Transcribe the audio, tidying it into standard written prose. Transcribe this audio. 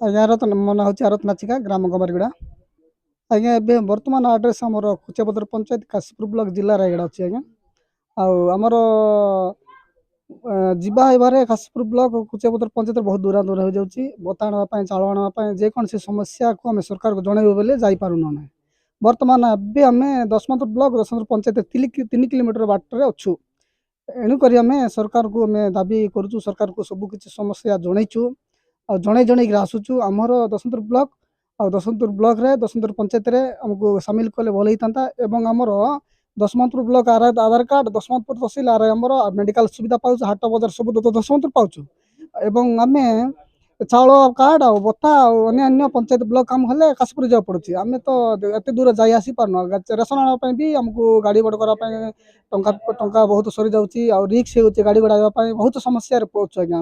ଆଜ୍ଞା ମୋ ନାଁ ହେଉଛି ଆରତ ନାଚିକା ଗ୍ରାମ ଗମାରିଗୁଡ଼ା। ଆଜ୍ଞା ଏବେ ବର୍ତ୍ତମାନ ଆଡ୍ରେସ୍ ଆମର କୁଚିଆପତ୍ର ପଞ୍ଚାୟତ କାଶୀପୁର ବ୍ଲକ ଜିଲ୍ଲା ରାୟଗଡ଼ା ଅଛି ଆଜ୍ଞା। ଆଉ ଆମର ଯିବା ଆଇବାରେ କାଶୀପୁର ବ୍ଲକ କୁଚିଆପତ୍ର ପଞ୍ଚାୟତ ବହୁତ ଦୂର ହୋଇଯାଉଛି। ବତା ଆଣିବା ପାଇଁ ଚାଉଳ ଆଣିବା ପାଇଁ ଯେକୌଣସି ସମସ୍ୟାକୁ ଆମେ ସରକାରକୁ ଜଣାଇବୁ ବୋଲେ ଯାଇପାରୁନୁ ଆମେ। ବର୍ତ୍ତମାନ ଏବେ ଆମେ ଦଶମନ୍ତପୁର ବ୍ଲକ ଦଶମନ୍ତପୁର ପଞ୍ଚାୟତ 3 କିଲୋମିଟର ବାଟରେ ଅଛୁ। ଏଣୁକରି ଆମେ ସରକାରକୁ ଆମେ ଦାବି କରୁଛୁ, ସରକାରକୁ ସବୁକିଛି ସମସ୍ୟା ଜଣେଇଛୁ ଆଉ ଜଣେଇକି ଆସୁଛୁ। ଆମର ଦଶମନ୍ତପୁର ବ୍ଲକ ଆଉ ଦଶମନ୍ତପୁର ବ୍ଲକରେ ଦଶମନ୍ତପୁର ପଞ୍ଚାୟତରେ ଆମକୁ ସାମିଲ କଲେ ଭଲ ହେଇଥାନ୍ତା। ଏବଂ ଆମର ଦଶମନ୍ତପୁର ବ୍ଲକ ଆଧାର କାର୍ଡ, ଦଶମନ୍ତପୁର ତହସିଲ ଆମର ମେଡିକାଲ ସୁବିଧା ପାଉଛୁ, ହାଟ ବଜାର ସବୁ ଦଶମନ୍ତପୁର ପାଉଛୁ। ଏବଂ ଆମେ ଚାଉଳ କାର୍ଡ ଆଉ ବତା ଆଉ ଅନ୍ୟାନ୍ୟ ପଞ୍ଚାୟତ ବ୍ଲକ କାମ ହେଲେ କାଶୀପୁର ଯିବାକୁ ପଡୁଛି। ଆମେ ତ ଏତେ ଦୂର ଯାଇ ଆସିପାରୁନୁ। ରେସନ ଆଣିବା ପାଇଁ ବି ଆମକୁ ଗାଡ଼ି ଭଡ଼ା କରିବା ପାଇଁ ଟଙ୍କା ବହୁତ ସରିଯାଉଛି ଆଉ ରିକ୍ସ ହେଉଛି ଗାଡ଼ି ଭଡ଼ା ଆଣିବା ପାଇଁ ବହୁତ ସମସ୍ୟାରେ ପଡ଼ୁଛୁ ଆଜ୍ଞା।